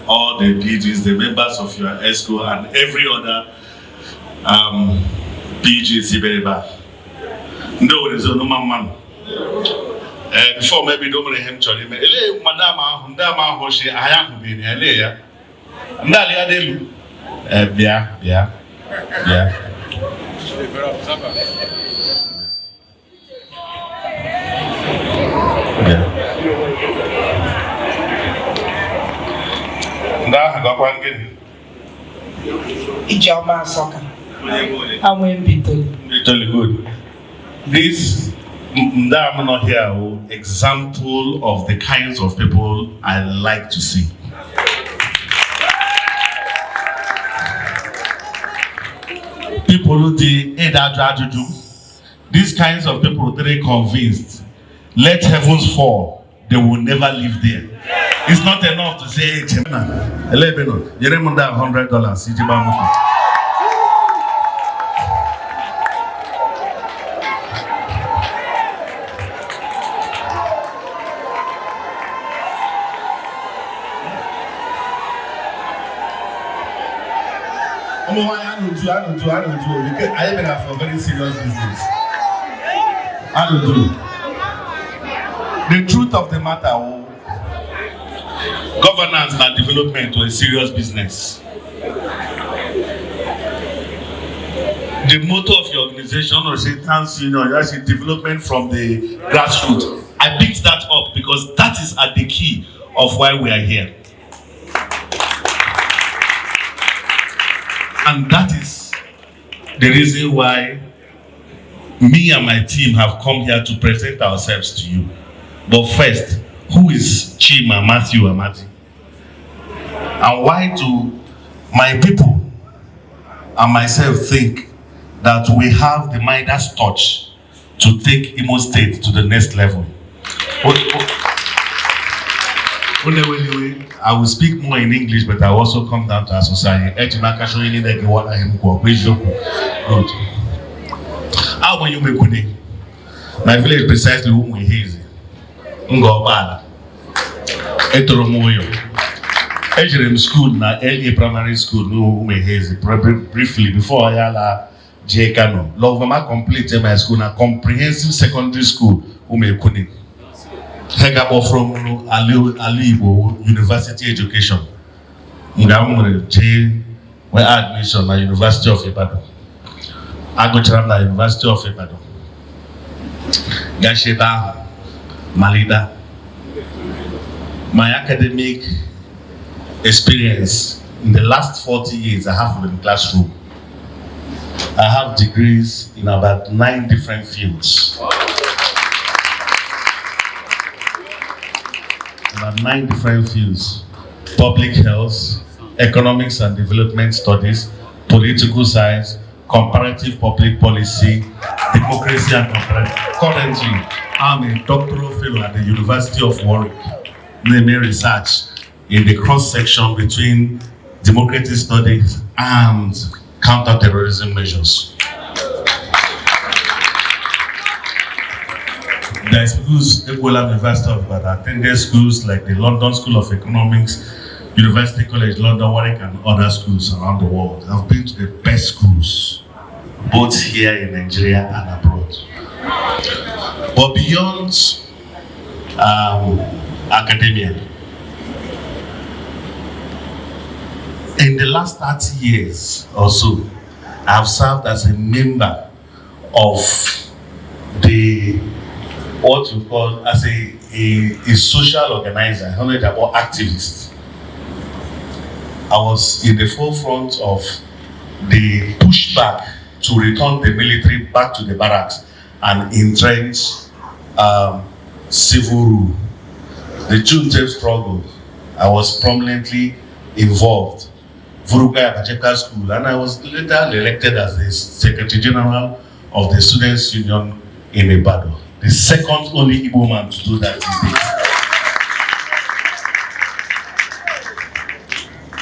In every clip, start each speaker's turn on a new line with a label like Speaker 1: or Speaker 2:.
Speaker 1: All the PGs, the members of your ESCO, and every other PGs. No, there's no man. Before maybe don't let him tell me. Madam, Hoshi, I am being here. Nalia Delu. Yeah.
Speaker 2: Ijoma Soka. I went Bitoli.
Speaker 1: Good. This I'm not here. Example of the kinds of people I like to see. People who do these kinds of people that are convinced, let heavens fall, they will never live there. It's not enough to say, $100. I don't do because I even have a very serious business. I don't do. The truth of the matter, governance and development to a serious business. The motto of your organization or say actually development from the grassroots. I picked that up because that is at the key of why we are here. And that is the reason why me and my team have come here to present ourselves to you. But first, who is Chima Matthew Amadi? And why do my people and myself think that we have the Midas touch to take IMO State to the next level? I will speak more in English, but I will also come down to our society. How when you make my village precisely whom we hazy. Ngobala. Etoromoyo. Ejirem school na early primary school no me hazy. Briefly before Ayala J Kano. Lovama completed my school na comprehensive secondary school ume kuni. Hegabo from Alibo University Education. Ngamure J my admission na University of Ibadan. I go to the University of Ibadan. Gasheba Malida. My academic experience in the last 40 years I have in the classroom. I have degrees in about 9 different fields. About 9 different fields: public health, economics and development studies, political science, comparative public policy, democracy and comparative. Currently, I'm a doctoral fellow at the University of Warwick, doing research in the cross-section between democratic studies and counter-terrorism measures. There are schools, Ebola University of Ibadan, attended schools like the London School of Economics, University College London, Warwick, and other schools around the world. I've been to the best schools, both here in Nigeria and abroad. But beyond academia, in the last 30 years or so, I've served as a member of what we call as a social organizer, or activist. I was in the forefront of the pushback to return the military back to the barracks and entrench civil rule. The June 10th struggle, I was prominently involved. Vuruga Abajeka School, and I was later elected as the Secretary General of the Students' Union in Ibadan. The second only Igbo man to do that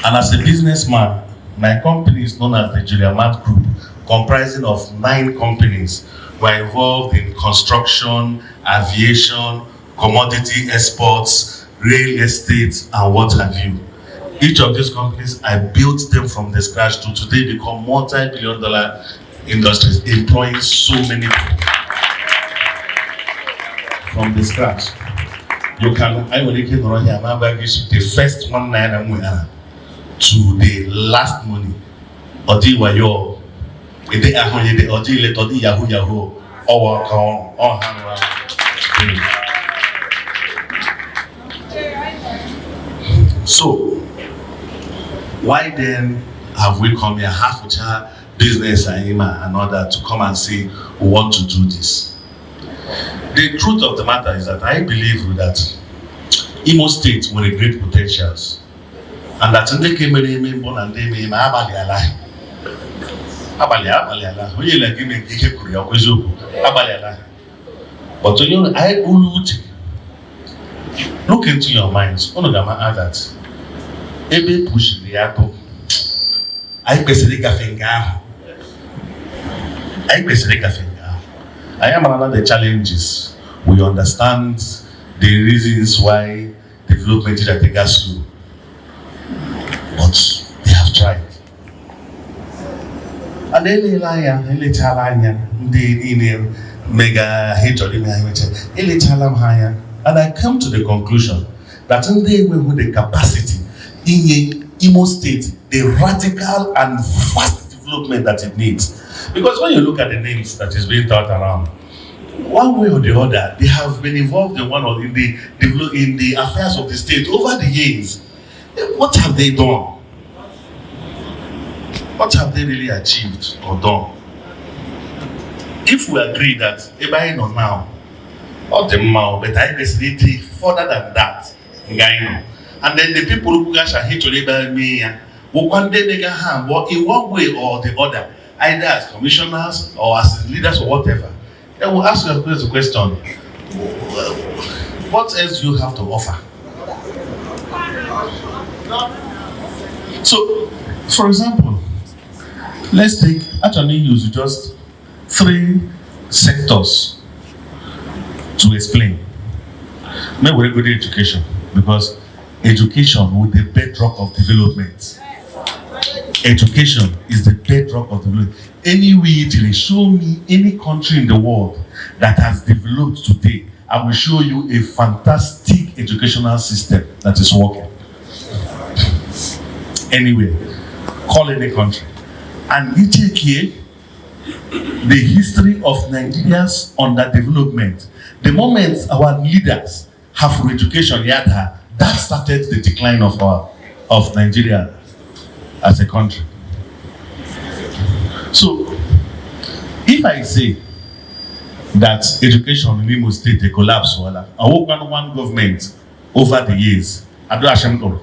Speaker 1: And as a businessman, my company is known as the Julia Matt Group, comprising of 9 companies. We're involved in construction, aviation, commodity exports, real estate, and what have you. Each of these companies, I built them from the scratch to today become multi-billion-dollar industries, employing so many people from the scratch. You can, I will make it around here, the first 1 naira to the last money. Odi wa yo, ede ahonye odi le todi yahoo owa kan on hanwa. So, why then have we come here, half a child, business and other, to come and say we want to do this? The truth of the matter is that I believe that IMO State with great potentials, and that they came in born and they made abali. But you know, I look into your minds. That ebe pushiri yako. I am another the challenges. We understand the reasons why development is at the gas school, but they have tried. And then they mega and I come to the conclusion that they with the capacity in IMO State, the radical and fast development that it needs. Because when you look at the names that is being taught around, one way or the other, they have been involved in one or in the affairs of the state over the years. What have they done? What have they really achieved or done? If we agree that Ebaino now, or the Mao, but I basically further than that, and then the people who shall hate to label me will one day make a hand, or in one way or the other, either as commissioners or as leaders or whatever. They will ask you the question, what else do you have to offer? So, for example, let's take, actually use just 3 sectors to explain. Maybe we'll go to education, because education is the bedrock of development. Education is the bedrock of development. Anyway, show me any country in the world that has developed today, I will show you a fantastic educational system that is working. Anyway, call any country. And you take here the history of Nigeria's underdevelopment. The moment our leaders have education, that started the decline of Nigeria as a country. So, if I say that education in Imo State a collapse, I work on one government over the years. I do Ashemko.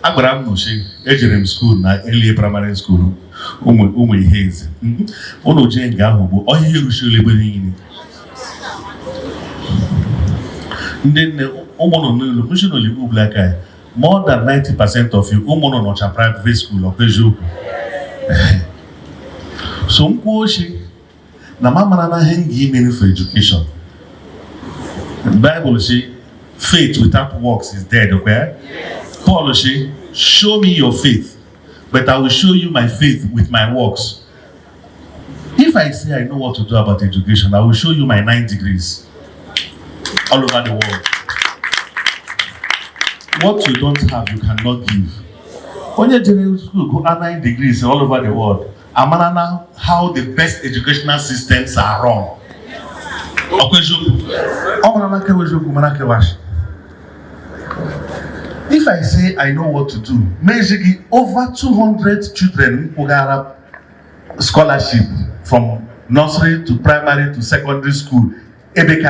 Speaker 1: Abraham Noshi, Ejirem School, na early primary school, Umu Haze. Ono Jane Gahu, or he usually bring in. Then Omono usually black eye. More than 90% of you, Omono not a private school or Peju. So Mkoshi, na mama na hengi meaning for education. The Bible says, faith without works is dead, okay? Yes. Paul says, show me your faith, but I will show you my faith with my works. If I say I know what to do about education, I will show you my 9 degrees all over the world. What you don't have, you cannot give. When you're in school, go at 9 degrees all over the world. Amanana, how the best educational systems are run. If I say I know what to do, basically over 200 children who got scholarship from nursery to primary to secondary school. Usually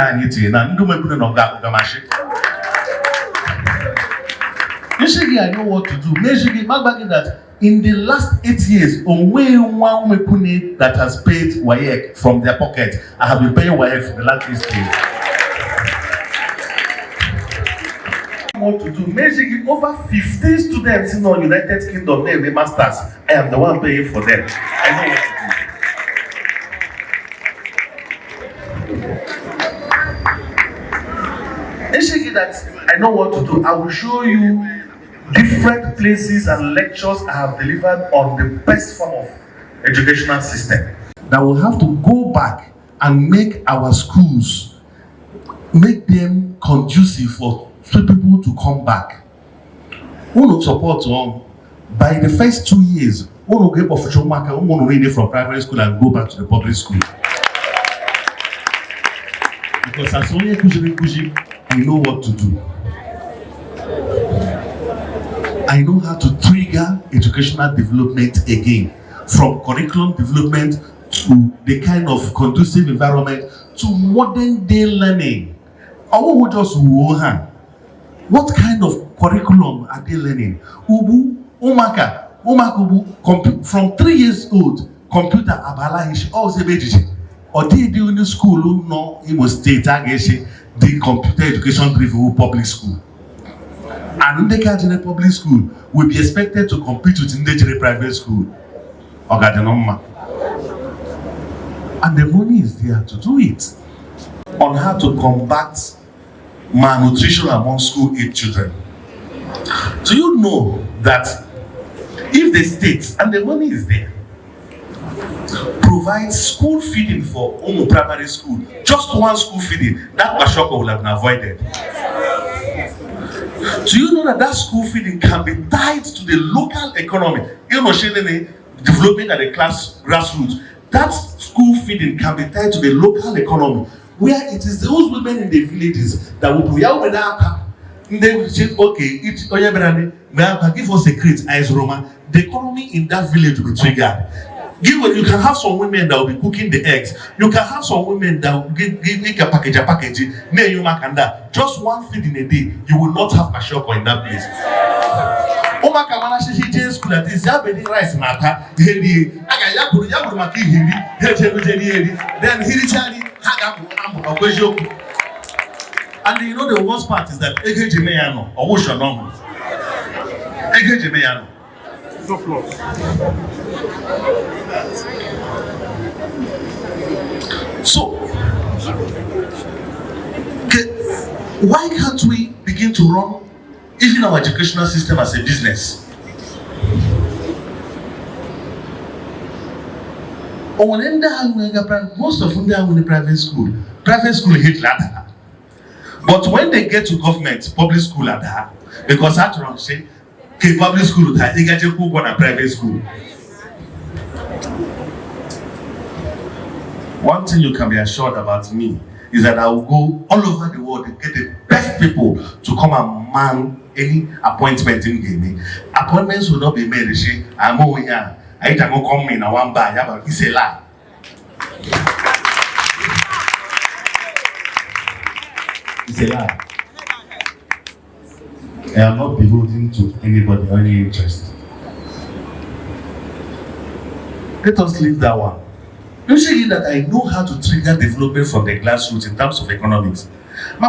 Speaker 1: I know what to do. Usually, that in the last 8 years, only one that has paid WAEC from their pocket, I have been paying WAEC for the last 8 years. what to do. Maybe over 15 students in the United Kingdom, they have masters. I am the one paying for them. I know what to do. Maybe that I know what to do. I will show you different places and lectures I have delivered on the best form of educational system. That will have to go back and make our schools, make them conducive for people to come back. We will support by the first 2 years, we will get official marker, we will read it from private school and go back to the public school. Because as long as I know what to do. I know how to trigger educational development again, from curriculum development to the kind of conducive environment to modern day learning. What kind of curriculum are they learning? From 3 years old, computer abala all the or they do in the school no IMO State the computer education review public school. And in the public school will be expected to compete with the private school. And the money is there to do it. On how to combat malnutrition among school-age children. Do you know that if the state, and the money is there, provides school feeding for primary school, just one school feeding, that Bashoko will have been avoided. Do you know that school feeding can be tied to the local economy? You know, development at the grassroots. That school feeding can be tied to the local economy, where it is those women in the villages that will be out with that. They will say, okay, give us a crate, ice Roma. The economy in that village will be triggered. You can have some women that will be cooking the eggs. You can have some women that will make a package. Just one feed in a day, you will not have a shop in that place. Oma kamana shishi J school at is Yabedi rice matter. Then Hirichani Hagamu. And you know the worst part is that Ege Jimeyano or Wushanong. Ege Jimeyano. So close. So, why can't we begin to run even our educational system as a business? Most of them are in private school. Private school hate ladder. But when they get to government, public school are there. Because after all, say, public school they get to go on private school. One thing you can be assured about me is that I will go all over the world and get the best people to come and man any appointment in gaming. Appointments will not be made. I'm over here. I don't come in a one bar. It's a lie. It's a lie. I am not beholden to anybody or any interest. Let us leave that one. Usually that I know how to trigger development from the grassroots in terms of economics. And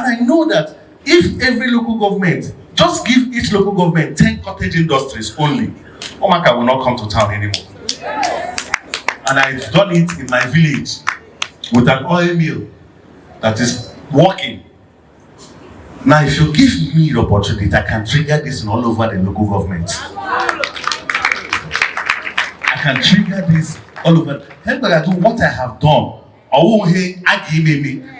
Speaker 1: I know that if every local government just give each local government 10 cottage industries only, Omaka will not come to town anymore. And I've done it in my village with an oil mill that is working. Now, if you give me the opportunity, I can trigger this in all over the local government. I can trigger this all over. Help me do what I have done.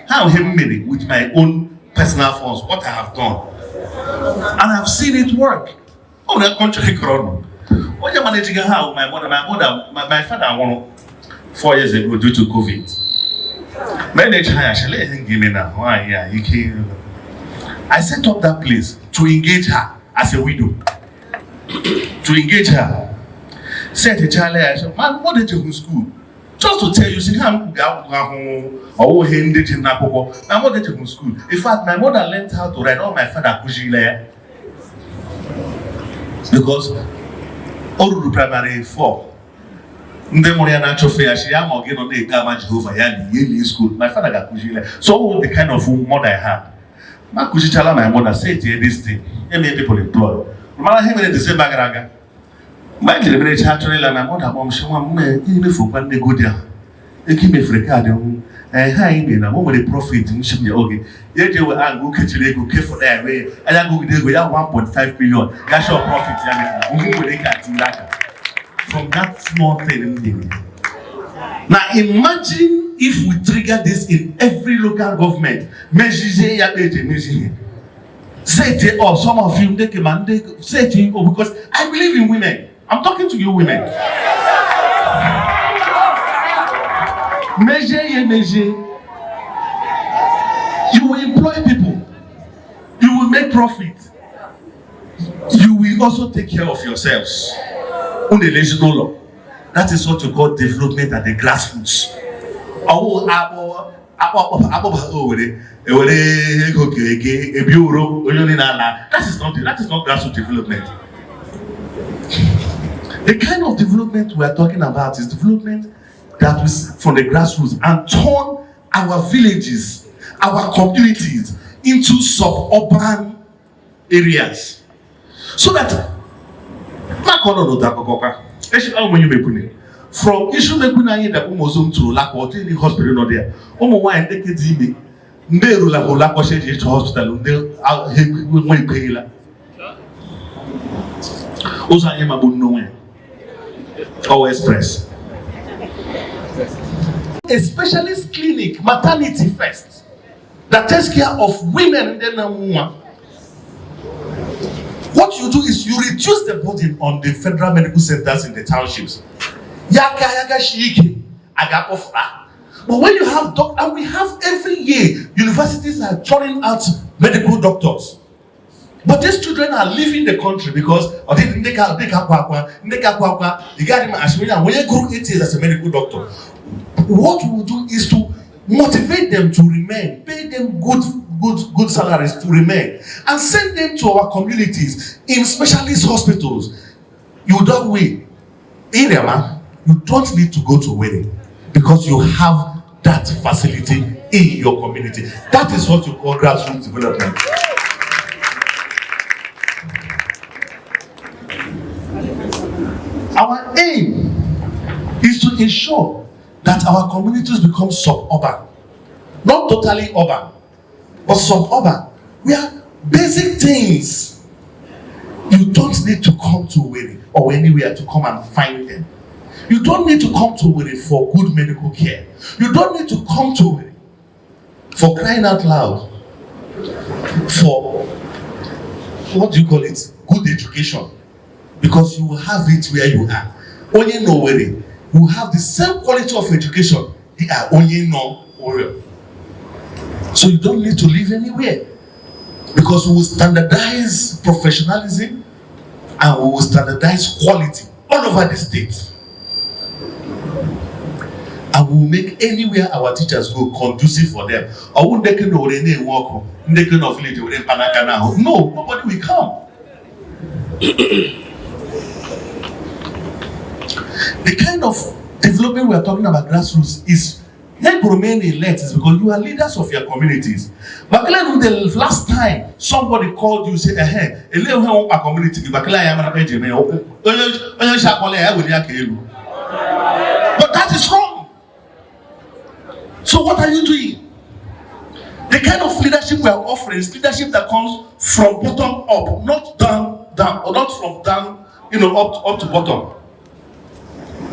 Speaker 1: How with my own personal funds, what I have done. And I've seen it work. Oh, that country corona. What you're managing how my father 4 years ago due to COVID. I set up that place to engage her as a widow. To engage her. Said to Charlie, I said, man, what did you go to school? Just to tell you, see, I'm oh, he did in Napopo. My mother did to school. In fact, my mother learned how to ride all my father Kujile. Because all the primary 4, Nde mo ya na chofe ya shi ya mo ge no na ega ma Jehovah ya ni ye school. My father got kujile. So the kind of mother I had. Ma kujichala my mother say this thing. Many people employ. Mama him in the same bagaraga. My deliberate actually la my mother mom she want me me for one go there. E ki me freka de ha ime na mo the profit nshim ya oge. Ye je we angu kechile go ke for there we aya go dey go ya 1.5 billion. That's your profit ya me. We dey kat ndaka. From that small thing. Now imagine if we trigger this in every local government. Say it or some of you say it because I believe in women. I'm talking to you women. Measure. You will employ people. You will make profit. You will also take care of yourselves. That is what you call development at the grassroots. That is not grassroots development. The kind of development we are talking about is development that is from the grassroots and turn our villages, our communities into suburban areas, so that from issue that to lack or any hospital not there. Why take it hospital or express. A specialist clinic, maternity first, that takes care of women and then woman. What you do is you reduce the burden on the federal medical centers in the townships. But when you have doctors, and we have every year, universities are churning out medical doctors. But these children are leaving the country because when you grow 8 years as a medical doctor, what we will do is to motivate them to remain, pay them good salaries to remain, and send them to our communities in specialist hospitals. You don't wait. You don't need to go to Owerri because you have that facility in your community. That is what you call grassroots development. Our aim is to ensure that our communities become suburban, not totally urban, but suburban, where basic things you don't need to come to Owerri or anywhere to come and find them. You don't need to come to Owerri for good medical care. You don't need to come to Owerri for crying out loud for what do you call it? Good education. Because you will have it where you are. Only in Owerri, you have the same quality of education. They are only in Owerri. So you don't need to live anywhere. Because we will standardize professionalism and we will standardize quality all over the state. And we will make anywhere our teachers go conducive for them. No, nobody will come. The kind of development we are talking about grassroots is help remain elect is because you are leaders of your communities. But the last time somebody called you say, community, but that is wrong. So what are you doing? The kind of leadership we are offering is leadership that comes from bottom up, not down, or not from down, up to bottom.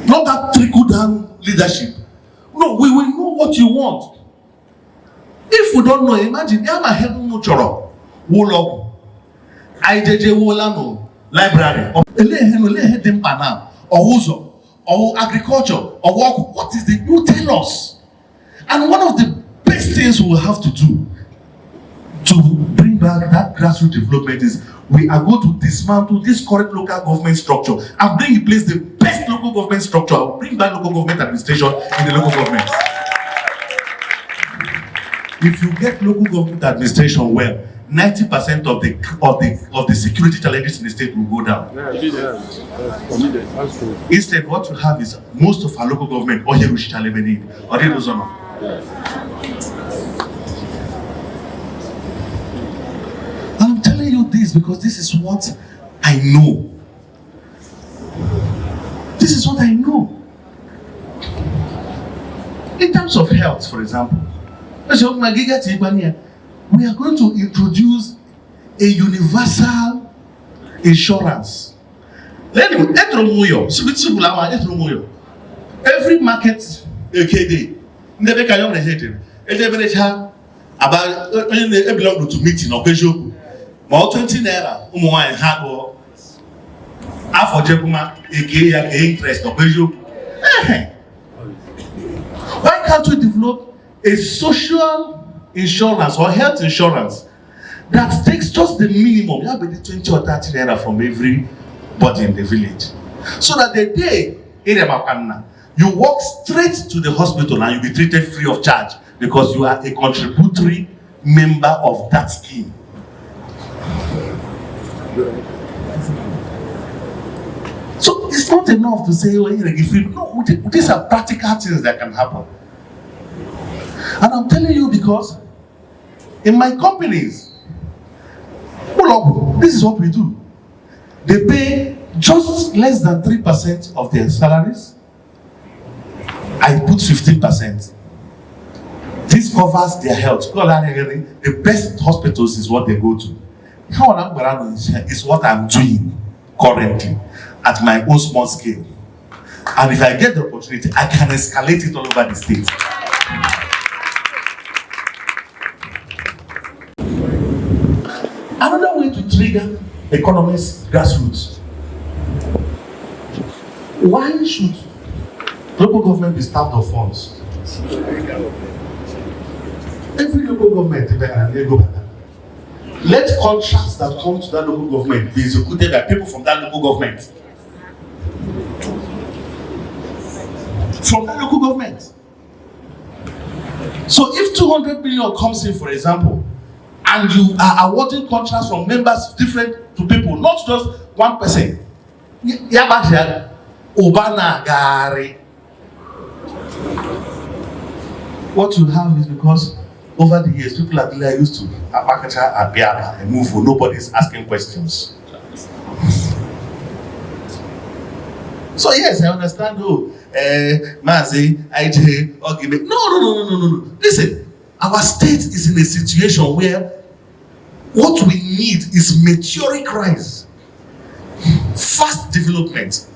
Speaker 1: Not that trickle down leadership. No, we will know what you want. If we don't know, imagine Yama Hebu Muchoro, Wologu, IJJ Wolano, library, or Ele or Uzo, or agriculture, or what is the you tell us? And one of the best things we will have to do to bring back that grassroots development is we are going to dismantle this current local government structure and bring in place the best local government structure, bring back local government administration in the local government. If you get local government administration well, 90% of the security challenges in the state will go down. Instead, what you have is most of our local government or here or I'm telling you this because this is what I know. This is what I know. In terms of health, for example, we are going to introduce a universal insurance. Every market, about belong to meeting or casual. More 20 naira, hard for Jebuma, interest or casual. Why can't we develop a social insurance or health insurance that takes just the minimum? You have 20 or 30 naira from everybody in the village. So that the day you walk straight to the hospital and you'll be treated free of charge because you are a contributory member of that scheme. So it's not enough to say, oh, no, these are practical things that can happen. And I'm telling you because in my companies, this is what we do. They pay just less than 3% of their salaries. I put 15%. This covers their health. The best hospitals is what they go to. Is what I'm doing currently at my own small scale. And if I get the opportunity, I can escalate it all over the state. Another way to trigger economists, grassroots. Why should local government be starved of funds? Every local government, let contracts that come to that local government be executed by people from that local government. From that local government. So if 200 billion comes in, for example, and you are awarding contracts from members different to people, not just one person. What you have is because over the years, people are used to appear and move, nobody's asking questions. So yes, I understand. Maazi, IJ, argument. No. Listen, our state is in a situation where what we need is meteoric rise, fast development.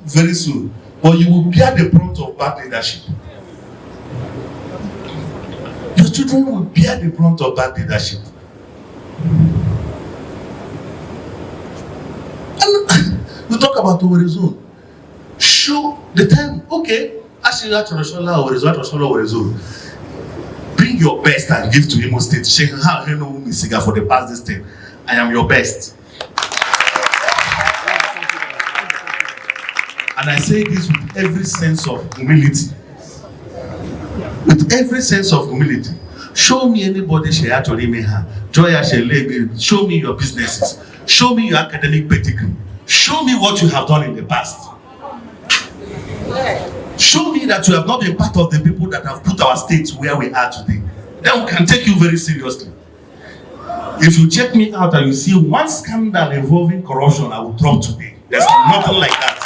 Speaker 1: Very soon, but you will bear the brunt of bad leadership. Your children will bear the brunt of bad leadership. And you talk about Owerri Zone. Show the time, okay, Owerri Zone. Bring your best and give to IMO State. For the past this thing. I am your best. And I say this with every sense of humility. With every sense of humility. Show me anybody she actually may have. Show me your businesses. Show me your academic pedigree. Show me what you have done in the past. Show me that you have not been part of the people that have put our state where we are today. Then we can take you very seriously. If you check me out and you see one scandal involving corruption, I will drop today. There's nothing like that.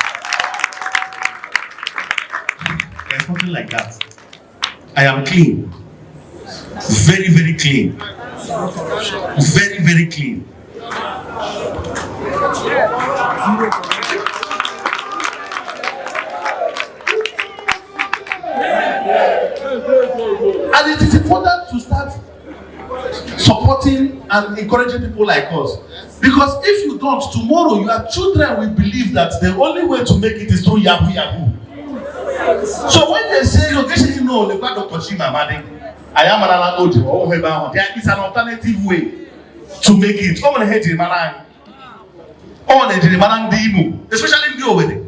Speaker 1: There's nothing like that. I am clean. Very, very clean. Very, very clean. And it is important to start supporting and encouraging people like us. Because if you don't, tomorrow your children will believe that the only way to make it is through Yahoo Yahoo. So when they say, you know, the part of Chima Matthew Amadi, there is an alternative way to make it. Especially in the Owerri.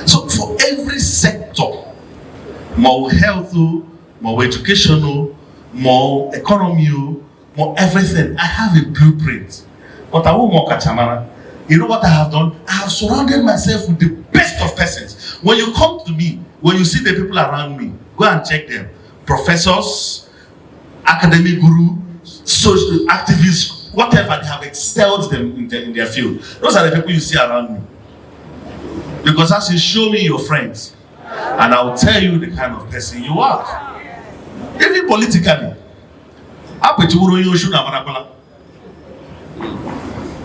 Speaker 1: So for every sector, more health, more educational, more economy, more everything, I have a blueprint. But I won't mock Chamara. You know what I have done? I have surrounded myself with the best of persons. When you come to me, when you see the people around me, go and check them. Professors, academic guru, social activists, whatever, they have excelled them in their field. Those are the people you see around me. Because as you show me your friends, and I will tell you the kind of person you are. Even politically.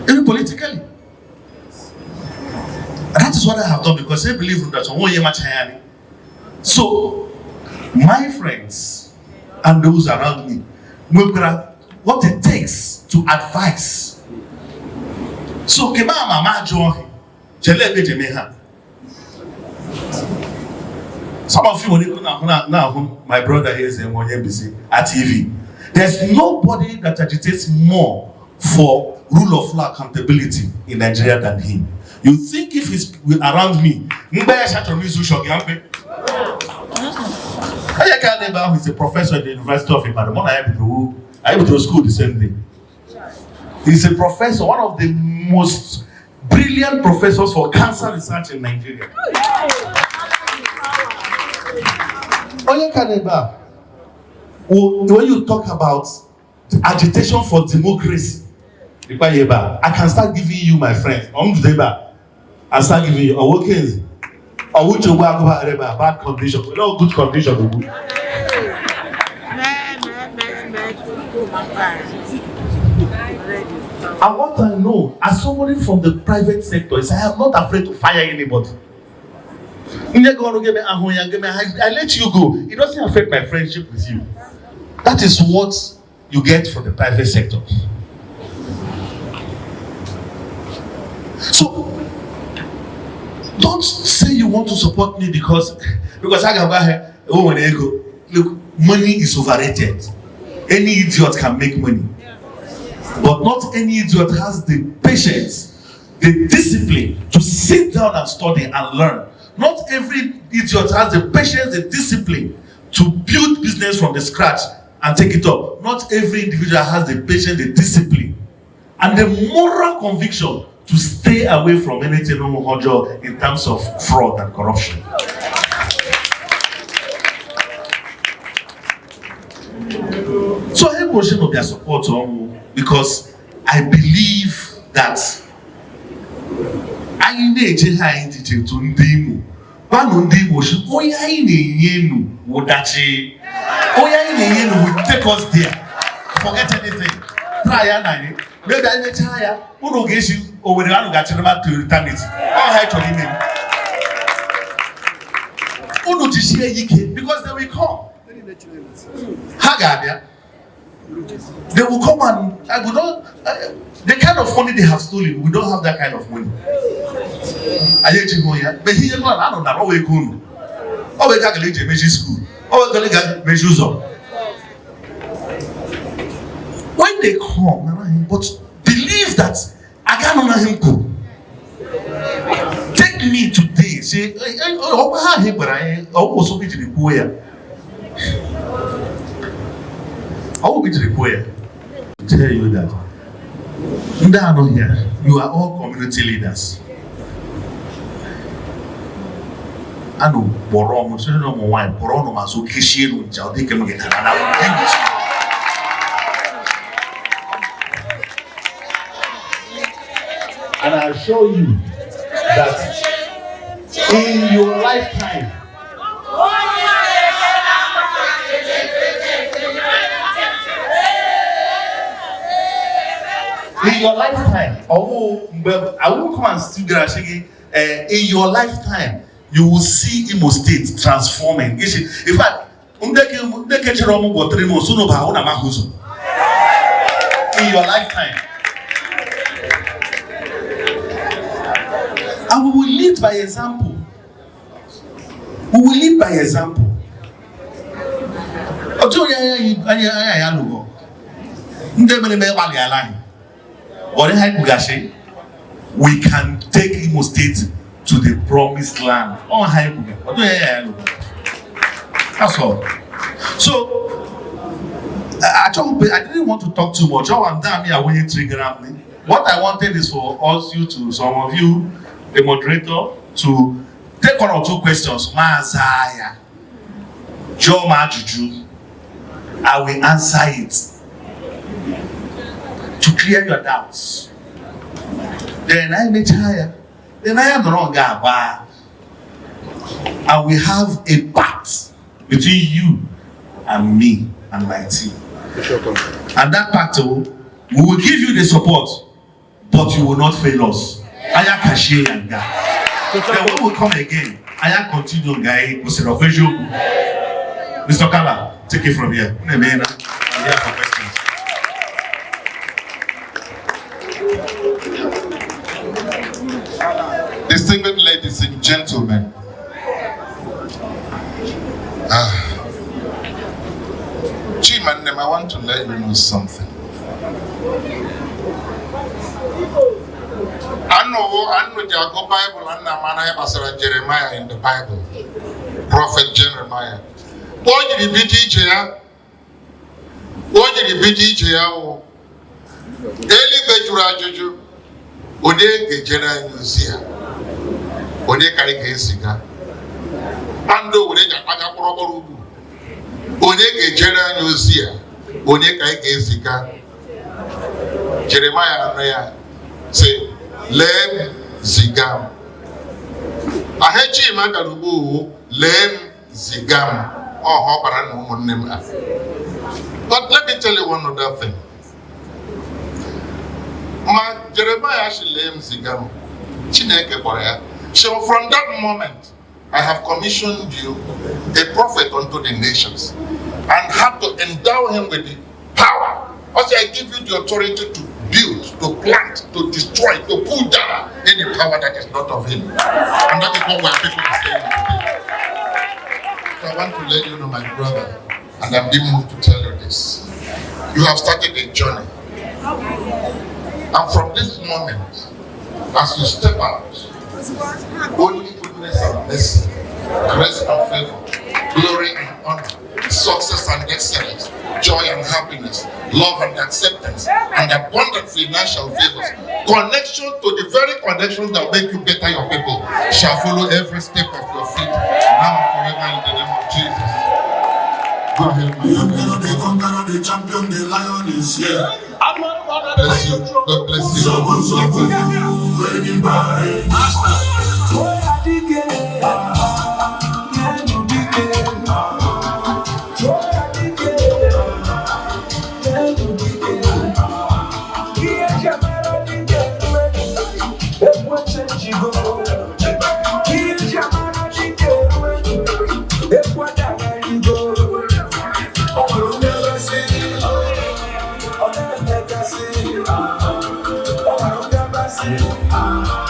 Speaker 1: Even politically. And that is what I have done because I believe in that. So, my friends and those around me, what it takes to advise. So, some of you, now my brother is in NBC at TV. There's nobody that agitates more for rule of law accountability in Nigeria than him. You think if he's around me, he's a professor at the University of Ibadan. I able to school the same thing. He's a professor, one of the most brilliant professors for cancer research in Nigeria. When you talk about agitation for democracy, I can start giving you my friends. I start giving you bad condition, no good condition. And what I know, as somebody from the private sector, is I am not afraid to fire anybody. I let you go. It doesn't affect my friendship with you. That is what you get from the private sector. So, don't say you want to support me because I can buy her. Oh, when I go, look, money is overrated. Any idiot can make money. But not any idiot has the patience, the discipline to sit down and study and learn. Not every idiot has the patience, the discipline to build business from the scratch and take it up. Not every individual has the patience, the discipline, and the moral conviction to stay away from anything in terms of fraud and corruption. So I will show their support because I believe that I need to to Ndimu. One Ndimu should Oya Yenu would actually would take us there. Forget anything. Try and maybe I may tire. Who will get you over the one who got to eternity? All right to him. Who do you see because they will come. Hagadia. They will come and we don't. The kind of money they have stolen, we don't have that kind of money. But here, I don't know. Oh, we go. Oh, we got a little magic school. Oh, we got measures up. When they come, but believe that I can't honor him. Take me today. Say, oh, I also be to the poor. I will be to the choir to tell you that here, you are all community leaders. I know Borom, so no more wine, Borom, so Kishin, they can get and I'll show you that in your lifetime, in your lifetime, I will come and still in your lifetime, you will see IMO State transforming. In fact, in your lifetime. And we will lead by example. We will lead by example. We can take IMO State to the promised land. On high, that's all. So I didn't want to talk too much. I'm damn here when you trigger me. What I wanted is for us, some of you, the moderator, to take 1 or 2 questions. Maazi, Joma Juju. I will answer it to clear your doubts. Then I may tire. Then I am the wrong guy. And we have a pact between you and me and my team. And that pact, we will give you the support, but you will not fail us. I am cashier and guy. Then when we come again, I am continue guy. Mr. Kala, take it from here. I'm here for questions.
Speaker 3: Distinguished ladies and gentlemen, Chima, I want to let you know something. I know the Bible and Jeremiah in the Bible, Prophet Jeremiah. What did he Eli Bejura Juju, Ode Gejera Yusia, Ode Kaike Siga, Ando Ode Jaka Proborubu, Ode Gejera Yusia, Ode Kaike Siga. Jeremiah say, Lem Zigam. Ahechi Makarubu, Lem Zigam. But let me tell you one other thing. Jeremiah actually Zigam. So from that moment, I have commissioned you a prophet unto the nations and have to endow him with the power. Also, I give you the authority to build, to plant, to destroy, to pull down any power that is not of him. And that is what we are people saying today. I want to let you know, my brother, and I'm being moved to tell you this. You have started a journey. And from this moment, as you step out, only goodness and mercy, grace and favor, glory and honor, success and excellence, joy and happiness, love and acceptance, and abundant financial favors, connection to the very connections that make you better your people, shall follow every step of your feet, now and forever in the name of Jesus. Go ahead, my brother. The conqueror, the champion, the lion is here. Bless you. God bless you.
Speaker 4: I'll